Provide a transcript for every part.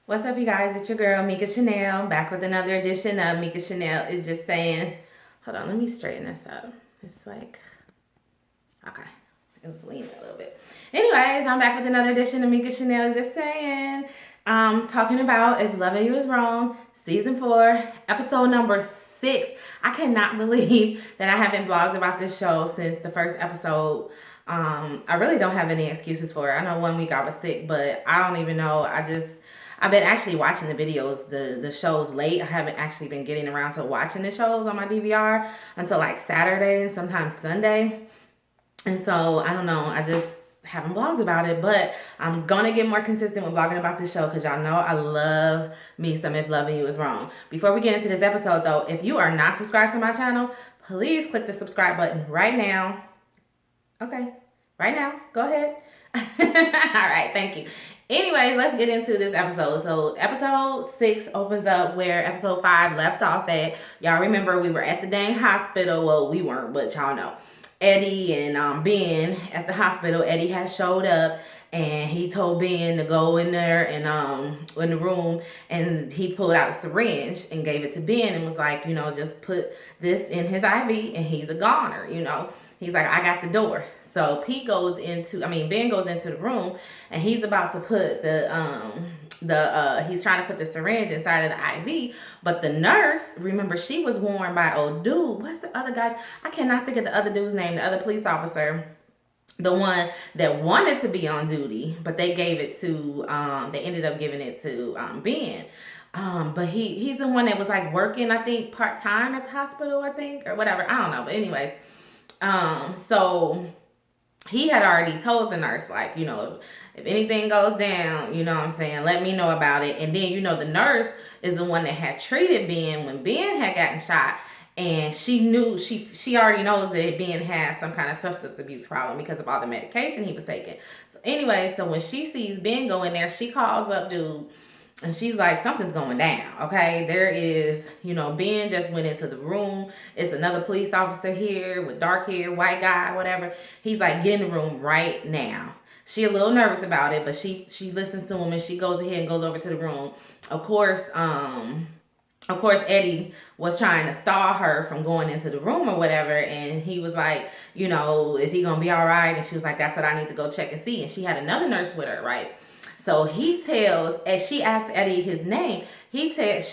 What's up, you guys? It's your girl, Mika Chanel, back with another edition of Mika Chanel is Just Saying. Hold on, let me straighten this up. It's like, okay, it was leaning a little bit. Anyways, I'm back with another edition of Mika Chanel is Just Saying. Talking about If Loving You Is Wrong, Season 4, Episode number 6. I cannot believe that I haven't blogged about this show since the first episode. I really don't have any excuses for it. I know one week I was sick, but I don't even know. I've been actually watching the videos, the shows late. I haven't actually been getting around to watching the shows on my DVR until like Saturday and sometimes Sunday. And so I don't know. I just haven't blogged about it, but I'm gonna get more consistent with blogging about this show because y'all know I love me some If Loving You Is Wrong. Before we get into this episode though, if you are not subscribed to my channel, please click the subscribe button right now. Okay, right now, go ahead. All right, thank you. Anyways, let's get into this episode. So, episode 6 opens up where episode 5 left off at. Y'all remember we were at the dang hospital. Well, we weren't, but y'all know. Eddie and Ben at the hospital. Eddie has showed up and he told Ben to go in there and in the room, and he pulled out a syringe and gave it to Ben and was like, just put this in his IV and he's a goner, He's like, I got the door. So Ben goes into the room and he's about to put he's trying to put the syringe inside of the IV, but the nurse, remember, she was warned by old dude. What's the other guy's? I cannot think of the other dude's name, the other police officer. The one that wanted to be on duty, but they gave it to, they ended up giving it to Ben. But he's the one that was like working, I think, part-time at the hospital, I think, or whatever. I don't know. But anyways, so he had already told the nurse, like, if anything goes down, let me know about it. And then, the nurse is the one that had treated Ben when Ben had gotten shot. And she knew, she already knows that Ben has some kind of substance abuse problem because of all the medication he was taking. So anyway, so when she sees Ben go in there, she calls up dude. And she's like, something's going down, okay? There is, Ben just went into the room. It's another police officer here with dark hair, white guy, whatever. He's like, get in the room right now. She a little nervous about it, but she listens to him and she goes ahead and goes over to the room. Of course, Eddie was trying to stall her from going into the room or whatever. And he was like, is he going to be all right? And she was like, that's what I need to go check and see. And she had another nurse with her, right? So he tells, as she asks Eddie his name, he tells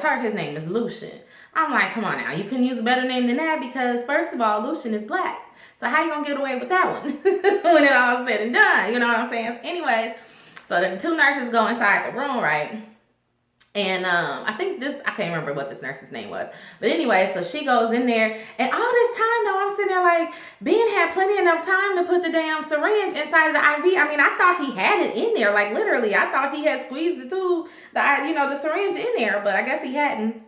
her his name is Lucian. I'm like, come on now, you couldn't use a better name than that because first of all, Lucian is black. So how you gonna get away with that one when it all said and done? You know what I'm saying? Anyways, so the two nurses go inside the room, right? And I can't remember what this nurse's name was. But anyway, so she goes in there. And all this time, though, I'm sitting there like, Ben had plenty enough time to put the damn syringe inside of the IV. I mean, I thought he had it in there. Like, literally, I thought he had squeezed the tube, the syringe in there. But I guess he hadn't.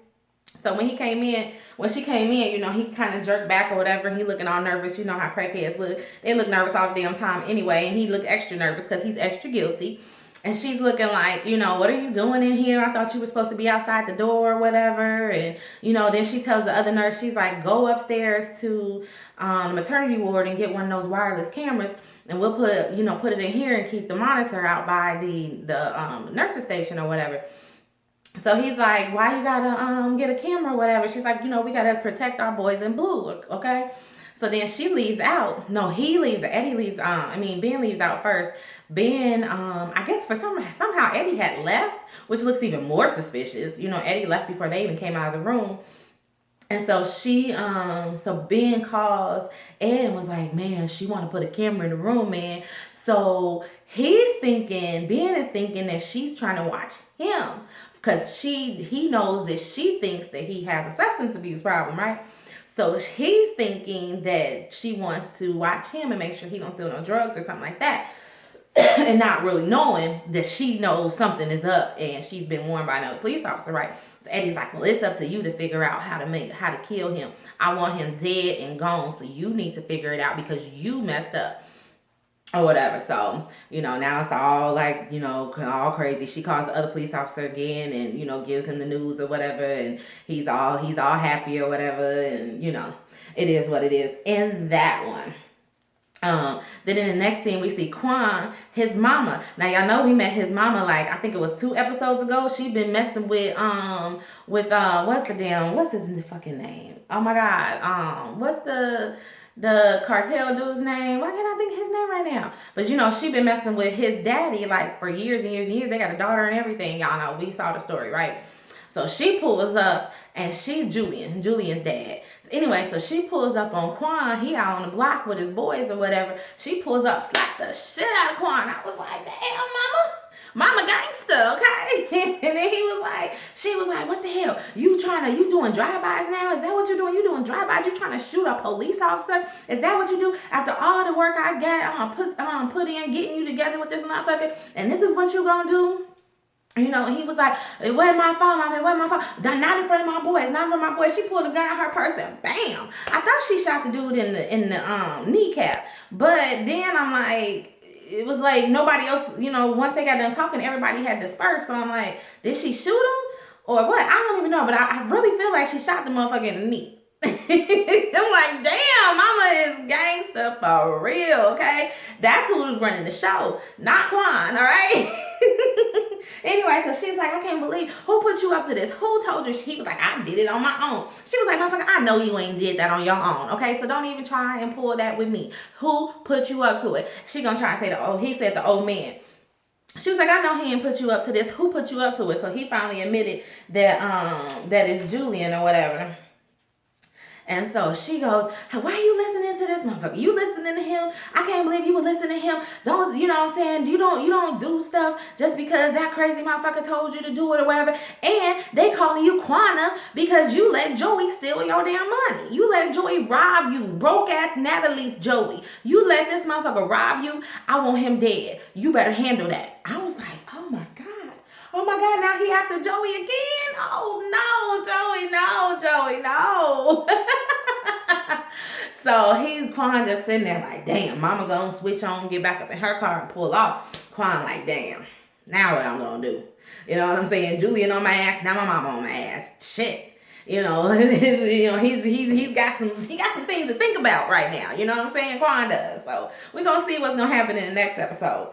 So when she came in, he kind of jerked back or whatever. He looking all nervous. You know how crackheads look. They look nervous all the damn time anyway. And he looked extra nervous because he's extra guilty. And she's looking like, what are you doing in here? I thought you were supposed to be outside the door or whatever. And, then she tells the other nurse, she's like, go upstairs to the maternity ward and get one of those wireless cameras. And we'll put it in here and keep the monitor out by the nurse's station or whatever. So he's like, why you gotta get a camera or whatever? She's like, we gotta protect our boys in blue, okay? So then she leaves out. No, he leaves. Eddie leaves. Ben leaves out first. Ben, I guess somehow Eddie had left, which looks even more suspicious. Eddie left before they even came out of the room. And so so Ben calls Ed and was like, man, she want to put a camera in the room, man. So Ben is thinking that she's trying to watch him because he knows that she thinks that he has a substance abuse problem, right? So he's thinking that she wants to watch him and make sure he don't steal no drugs or something like that. And not really knowing that she knows something is up and she's been warned by another police officer, right? So Eddie's like, well, it's up to you to figure out how to kill him. I want him dead and gone, so you need to figure it out because you messed up. Or whatever. So, now it's all like, all crazy. She calls the other police officer again and, gives him the news or whatever. And he's all happy or whatever. And, it is what it is in that one. Then in the next scene, we see Quan, his mama. Now y'all know we met his mama like I think it was 2 episodes ago. She been messing with what's his fucking name? Oh my god, what's the cartel dude's name? Why can't I think his name right now? But you know, she been messing with his daddy like for years and years and years. They got a daughter and everything. Y'all know we saw the story, right? So she pulls up and she Julian's dad. Anyway, so she pulls up on Quan. He out on the block with his boys or whatever. She pulls up, slapped the shit out of Quan. I was like, damn, mama gangster, okay? And then she was like, what the hell? You doing drive-bys now? Is that what you're doing? You doing drive-bys? You trying to shoot a police officer? Is that what you do? After all the work I got put in getting you together with this motherfucker, and this is what you gonna do? You know, and he was like, it wasn't my fault, mommy, it wasn't my fault. Not in front of my boys, not in front of my boys. She pulled a gun out her purse and bam. I thought she shot the dude in the kneecap. But then I'm like, it was like nobody else, you know, once they got done talking, everybody had dispersed. So I'm like, did she shoot him? Or what? I don't even know, but I really feel like she shot the motherfucker in the knee. I'm like, damn, mama is gangster for real, okay? That's who was running the show, not Quan, all right? Anyway, so she's like, I can't believe, who put you up to this? Who told you? He was like, I did it on my own. She was like, motherfucker, I know you ain't did that on your own, okay? So don't even try and pull that with me. Who put you up to it? She gonna try and say he said the old man. She was like, I know he didn't put you up to this. Who put you up to it? So he finally admitted that that it's Julian or whatever. And so she goes, why are you listening to this motherfucker? You listening to him? I can't believe you would listen to him. Don't, you know what I'm saying? You don't do stuff just because that crazy motherfucker told you to do it or whatever. And they calling you Quana because you let Joey steal your damn money. You let Joey rob you. Broke ass Natalie's Joey. You let this motherfucker rob you. I want him dead. You better handle that. I was like, oh my God. Oh my God, now he after Joey again? Oh no, Joey, no. So Quan just sitting there like, damn, mama gonna switch on, get back up in her car and pull off. Quan like, damn, now what I'm gonna do? You know what I'm saying? Julian on my ass, now my mama on my ass. Shit. You know, he's got some things to think about right now. You know what I'm saying? Quan does. So we're gonna see what's gonna happen in the next episode.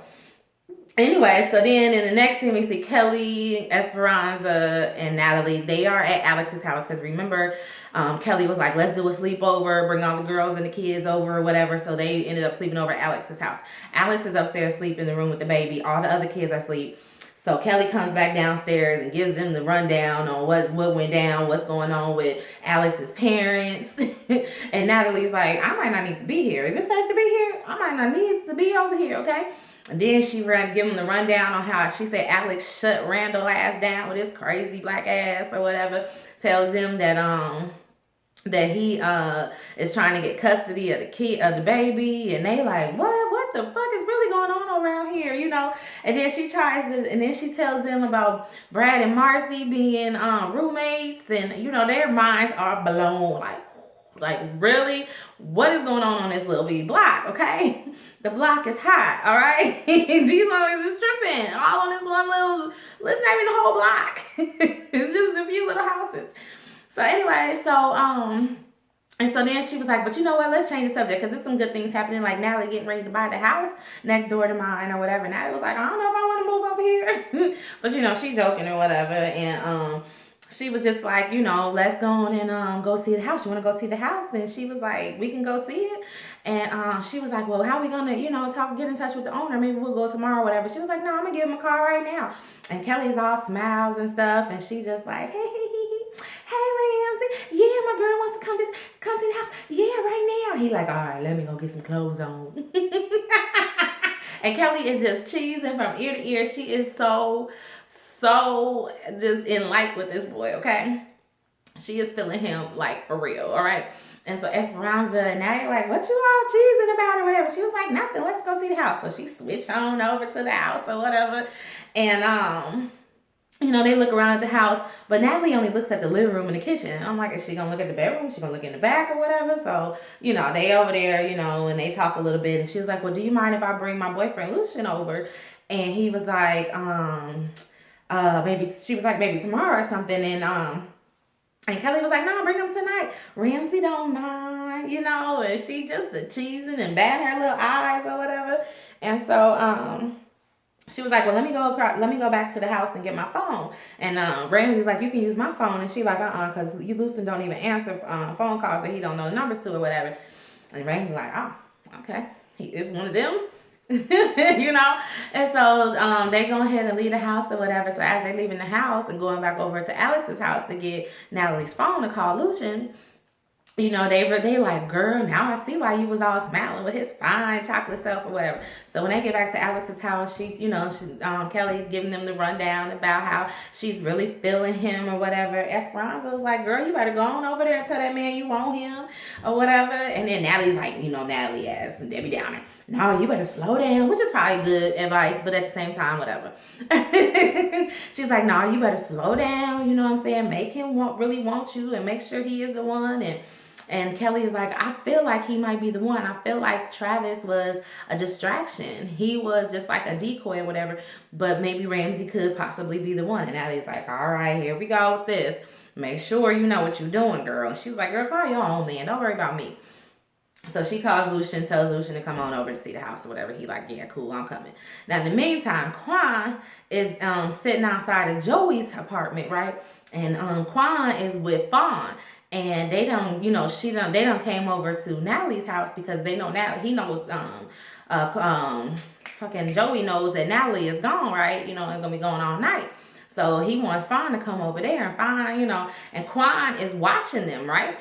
Anyway, so then in the next scene, we see Kelly, Esperanza, and Natalie. They are at Alex's house because remember, Kelly was like, let's do a sleepover, bring all the girls and the kids over or whatever. So they ended up sleeping over at Alex's house. Alex is upstairs asleep in the room with the baby. All the other kids are asleep. So Kelly comes back downstairs and gives them the rundown on what went down, what's going on with Alex's parents. And Natalie's like, I might not need to be here. Is it safe to be here? I might not need to be over here, okay? And then she give him the rundown on how she said Alex shut Randall ass down with his crazy black ass or whatever. Tells them that he is trying to get custody of the baby, and they like, what the fuck is really going on around here, you know? And then she tells them about Brad and Marcy being roommates, and you know their minds are blown like really, what is going on this little bitty block, okay? The block is hot, all right? These motherfuckers is tripping all on this one little, it's not even the whole block. It's just a few little houses. So anyway, and so then she was like, but you know what, let's change the subject because there's some good things happening, like Natalie getting ready to buy the house next door to mine or whatever. Natalie was like, I don't know if I want to move over here. But you know, she joking or whatever. And she was just like, you know, let's go on and go see the house. You want to go see the house? And she was like, we can go see it. And she was like, well, how are we going to, you know, get in touch with the owner? Maybe we'll go tomorrow or whatever. She was like, no, I'm going to give him a call right now. And Kelly's all smiles and stuff. And she's just like, hey, Ramsey, yeah, my girl wants to come see the house. Yeah, right now. He like, all right, let me go get some clothes on. And Kelly is just cheesing from ear to ear. She is so just in like with this boy, okay? She is feeling him like for real, all right? And so Esperanza and Nadia like, what you all cheesing about or whatever? She was like, nothing, let's go see the house. So she switched on over to the house or whatever. And you know, they look around at the house, but Natalie only looks at the living room and the kitchen. I'm like, is she gonna look at the bedroom? Is she gonna look in the back or whatever? So, you know, they over there, you know, and they talk a little bit. And she was like, well, do you mind if I bring my boyfriend Lucian over? And he was like, maybe tomorrow or something. And And Kelly was like, no, bring him tonight. Ramsey don't mind, and she just a cheesing and batting her little eyes or whatever. And so she was like, well, let me go back to the house and get my phone. And Ramsey was like, you can use my phone. And she like, because you Lucen don't even answer phone calls that he don't know the numbers to or whatever. And Ramsey's like, oh, okay. He is one of them. And so they go ahead and leave the house or whatever. So as they leaving the house and going back over to Alex's house to get Natalie's phone to call Lucien, they like, girl, now I see why you was all smiling with his fine chocolate self or whatever. So when they get back to Alex's house, Kelly's giving them the rundown about how she's really feeling him or whatever. Esperanza was like, girl, you better go on over there and tell that man you want him or whatever. And then Natalie's like, Natalie ass and Debbie Downer, no, you better slow down, which is probably good advice, but at the same time, whatever. She's like, no, you better slow down, you know what I'm saying? Make him really want you and make sure he is the one. And Kelly is like, I feel like he might be the one. I feel like Travis was a distraction. He was just like a decoy or whatever, but maybe Ramsey could possibly be the one. And Natalie's like, all right, here we go with this. Make sure you know what you're doing, girl. And she's like, girl, call your own man. Don't worry about me. So she calls Lucien, tells Lucien to come on over to see the house or whatever. He like, yeah, cool, I'm coming. Now, in the meantime, Quan is sitting outside of Joey's apartment, right? And Quan is with Fawn. And they don't, they don't came over to Natalie's house because they know now he knows, fucking Joey knows that Natalie is gone, right? It's gonna be going all night. So he wants Fawn to come over there and Fawn, and Quan is watching them, right?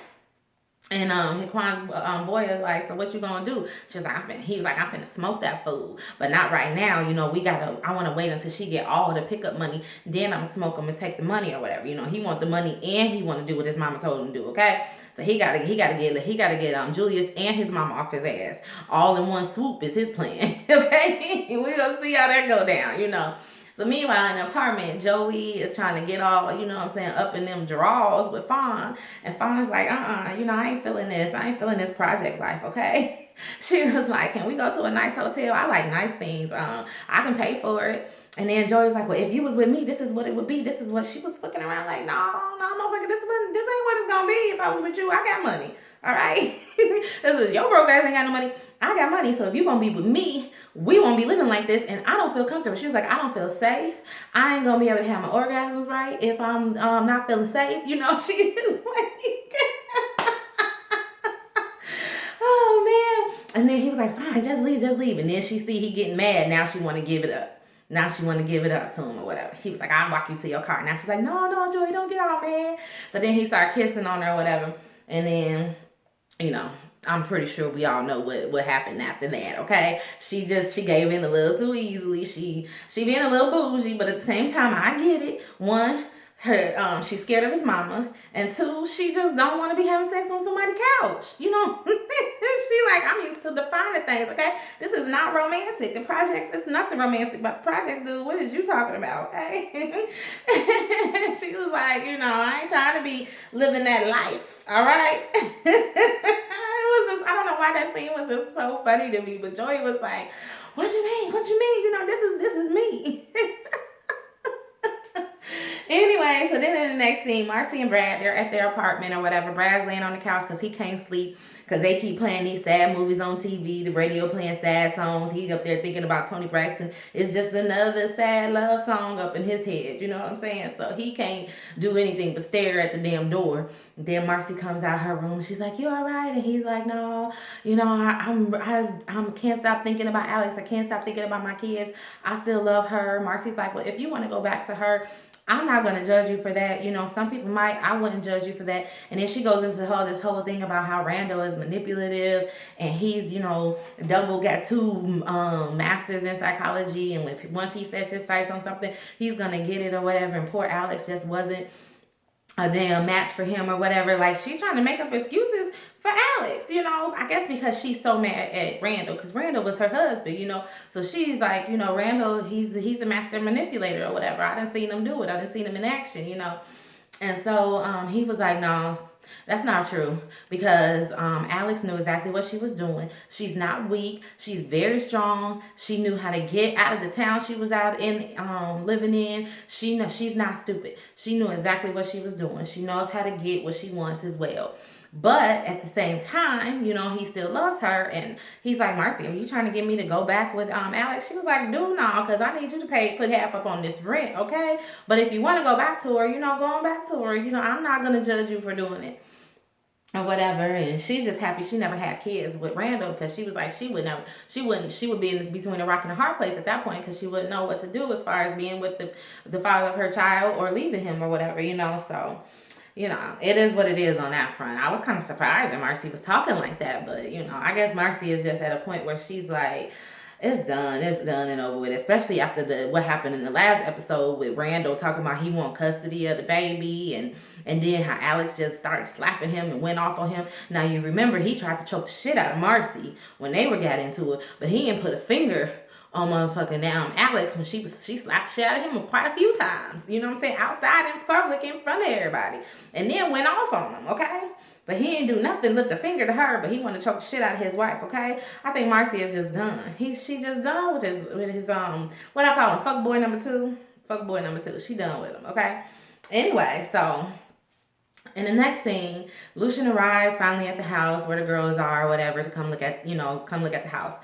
And Quan's boy is like, so what you gonna do? She's like, I'm finna smoke that food, but not right now. I want to wait until she get all the pickup money. Then I'm gonna smoke him and take the money or whatever. He want the money and he want to do what his mama told him to do. Okay, so he gotta get Julius and his mama off his ass all in one swoop is his plan. Okay, we gonna see how that go down. So meanwhile, in the apartment, Joey is trying to get all, up in them drawers with Fawn. And Fawn's like, I ain't feeling this. I ain't feeling this project life, okay? She was like, can we go to a nice hotel? I like nice things. I can pay for it. And then Joey's like, well, if you was with me, this is what it would be. This is what she was looking around like, no, motherfucker, this ain't what it's going to be. If I was with you, I got money. All right? This is your broke ass ain't got no money. I got money, so if you're going to be with me, we won't be living like this, and I don't feel comfortable. She was like, I don't feel safe. I ain't going to be able to have my orgasms right if I'm not feeling safe. She is like, oh, man. And then he was like, fine, just leave. And then she see he getting mad. Now she want to give it up. To him or whatever. He was like, I'll walk you to your car. Now she's like, no, Joey, don't get all mad. So then he started kissing on her or whatever. And then, I'm pretty sure we all know what happened after that, okay? She gave in a little too easily. She being a little bougie, but at the same time, I get it. One, she's scared of his mama, and two, she just don't want to be having sex on somebody's couch. She like, I'm used to the finer things, okay? This is not romantic. The projects, it's nothing romantic about the projects, dude. What is you talking about, okay? She was like, I ain't trying to be living that life, all right? I don't know why that scene was just so funny to me, but Joey was like, what you mean? This is me. Anyway, so then in the next scene, Marcy and Brad, they're at their apartment or whatever. Brad's laying on the couch because he can't sleep because they keep playing these sad movies on TV, the radio playing sad songs. He's up there thinking about Toni Braxton. It's just another sad love song up in his head. You know what I'm saying? So he can't do anything but stare at the damn door. Then Marcy comes out her room. She's like, you all right? And he's like, no, I can't stop thinking about Alex. I can't stop thinking about my kids. I still love her. Marcy's like, well, if you want to go back to her, I'm not going to judge you for that. Some people might. I wouldn't judge you for that. And then she goes into this whole thing about how Randall is manipulative and he's, got 2 masters in psychology. And once he sets his sights on something, he's going to get it or whatever. And poor Alex just wasn't a damn match for him or whatever. Like, she's trying to make up excuses for Alex, I guess because she's so mad at Randall because Randall was her husband, so she's like, Randall, he's a master manipulator or whatever. I didn't see him do it. I didn't see him in action, and so he was like, no, That's not true because Alex knew exactly what she was doing. She's not weak. She's very strong. She knew how to get out of the town she was out in, living in. She's not stupid. She knew exactly what she was doing. She knows how to get what she wants as well. But at the same time, he still loves her, and he's like, Marcy, are you trying to get me to go back with Alex? She was like, dude, no, because I need you to put half up on this rent, okay? But if you want to go back to her, go on back to her. I'm not gonna judge you for doing it or whatever. And she's just happy she never had kids with Randall, because she was like, she would be in between a rock and a hard place at that point, because she wouldn't know what to do as far as being with the father of her child or leaving him or whatever. So it is what it is on that front. I was kind of surprised that Marcy was talking like that, but I guess Marcy is just at a point where she's like, it's done and over with, especially after what happened in the last episode with Randall talking about he want custody of the baby, and then how Alex just started slapping him and went off on him. Now you remember he tried to choke the shit out of Marcy when they got into it, but he didn't put a finger on motherfucking Alex when she slapped shit out of him quite a few times. You know what I'm saying? Outside in public in front of everybody. And then went off on him, okay? But he didn't do nothing, lift a finger to her, but he wanted to choke the shit out of his wife, okay? I think Marcy is just done. She just done with his what I call him, fuckboy number 2. Fuckboy number 2. She done with him, okay? Anyway, so and the next thing, Lucien arrives finally at the house where the girls are or whatever to come look at the house.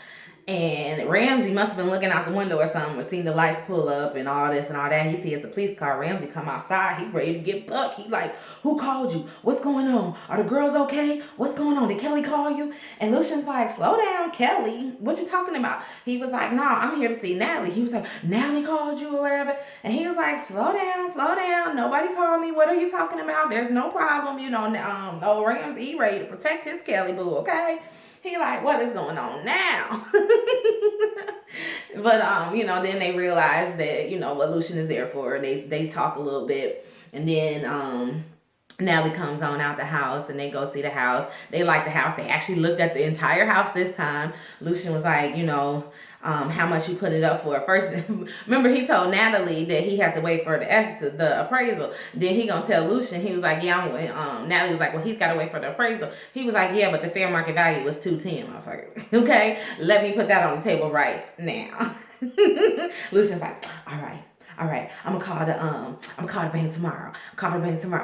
And Ramsey must have been looking out the window or something, seen the lights pull up and all this and all that. He sees the police car. Ramsey come outside. He ready to get bucked. He like, who called you? What's going on? Are the girls okay? What's going on? Did Kelly call you? And Lucien's like, slow down, Kelly. What you talking about? He was like, no, I'm here to see Natalie. He was like, Natalie called you or whatever. And he was like, slow down. Nobody called me. What are you talking about? There's no problem. Old Ramsey ready to protect his Kelly boo, okay? He like, what is going on now? But, then they realize that, what Lucien is there for. They talk a little bit. And then Natalie comes on out the house and they go see the house. They like the house. They actually looked at the entire house this time. Lucien was like, how much you put it up for. First, remember he told Natalie that he had to wait for the appraisal. Then he gonna tell Lucien, he was like, yeah, Natalie was like, well, he's gotta wait for the appraisal. He was like, yeah, but the fair market value was $210, motherfucker. Okay, let me put that on the table right now. Lucien's like, all right, I'm gonna call the bank tomorrow.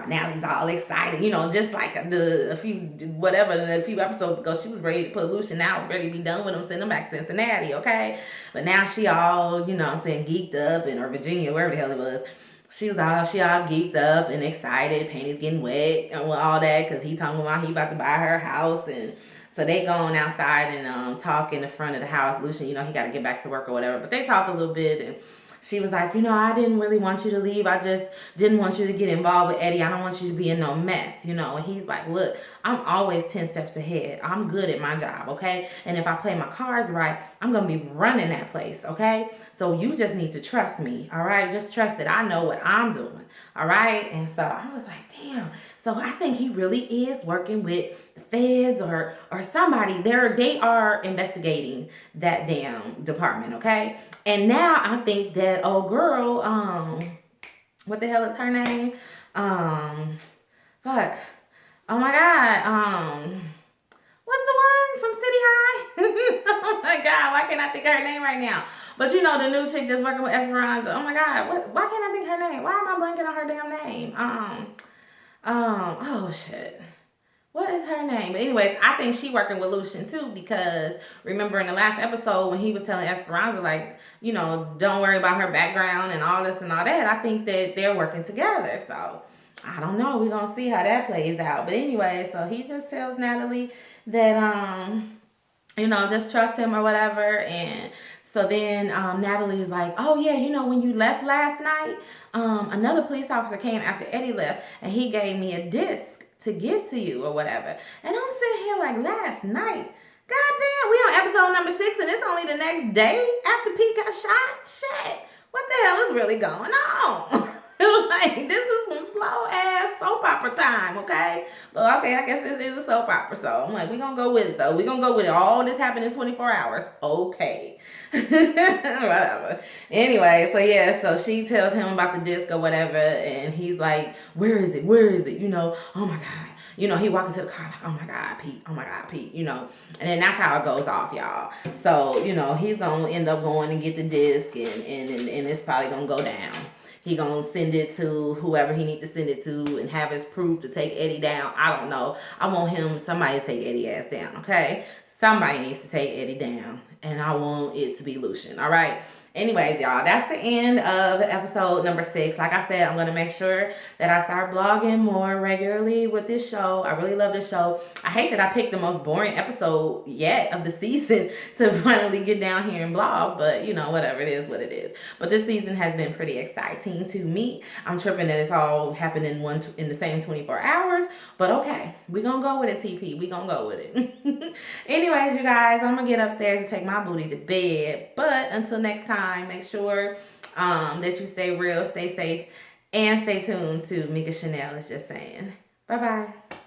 Natalie's all excited, just like a few episodes ago, she was ready to put Lucien out, ready to be done with him, send him back to Cincinnati, okay? But now she all, geeked up, or Virginia, wherever the hell it was. She all geeked up and excited. Panties getting wet and all that, because he talking about he about to buy her house. And so they go on outside and talk in the front of the house. Lucien, he got to get back to work or whatever. But they talk a little bit, and she was like, I didn't really want you to leave. I just didn't want you to get involved with Eddie. I don't want you to be in no mess, And he's like, look, I'm always 10 steps ahead. I'm good at my job, okay? And if I play my cards right, I'm going to be running that place, okay? So you just need to trust me, all right? Just trust that I know what I'm doing, all right? And so I was like, damn. So I think he really is working with the feds or somebody. They are investigating that damn department, okay? And now I think that old girl, what the hell is her name? Fuck. Oh my God. What's the one from City High? Oh my God, why can't I think of her name right now? But the new chick that's working with Esperanza. Oh my God, why can't I think of her name? Why am I blanking on her damn name? Oh shit. What is her name? But anyways, I think she working with Lucien too, because remember in the last episode when he was telling Esperanza, like, don't worry about her background and all this and all that. I think that they're working together. So I don't know. We're going to see how that plays out. But anyway, so he just tells Natalie that, just trust him or whatever. And so then Natalie's like, oh yeah, when you left last night, another police officer came after Eddie left and he gave me a disc to give to you or whatever. And I'm sitting here like, last night? Goddamn, we on episode number 6 and it's only the next day after Pete got shot? Shit, what the hell is really going on? Like, this is some slow ass soap opera time, okay? But okay, I guess this is a soap opera, so I'm like, we're gonna go with it though. We're gonna go with it. All this happened in 24 hours. Okay. Whatever. Anyway, so yeah, so she tells him about the disc or whatever, and he's like, where is it? Oh my God. You know, he walk into the car like, oh my God, Pete, oh my God, Pete, you know. And then that's how it goes off, y'all. So, you know, he's going to end up going and get the disc, and it's probably going to go down. He gonna send it to whoever he need to send it to and have his proof to take Eddie down. I don't know. I want somebody to take Eddie ass down, okay? Somebody needs to take Eddie down. And I want it to be Lucian, all right? Anyways, y'all, that's the end of episode number 6. Like I said, I'm going to make sure that I start blogging more regularly with this show. I really love this show. I hate that I picked the most boring episode yet of the season to finally get down here and blog, but you know, whatever, it is what it is. But this season has been pretty exciting to me. I'm tripping that it's all happened in the same 24 hours, but okay, we're going to go with it, TP. We're going to go with it. Anyways, you guys, I'm going to get upstairs and take my booty to bed, but until next time, make sure that you stay real, stay safe, and stay tuned to Mika Chanel is just saying. Bye-bye.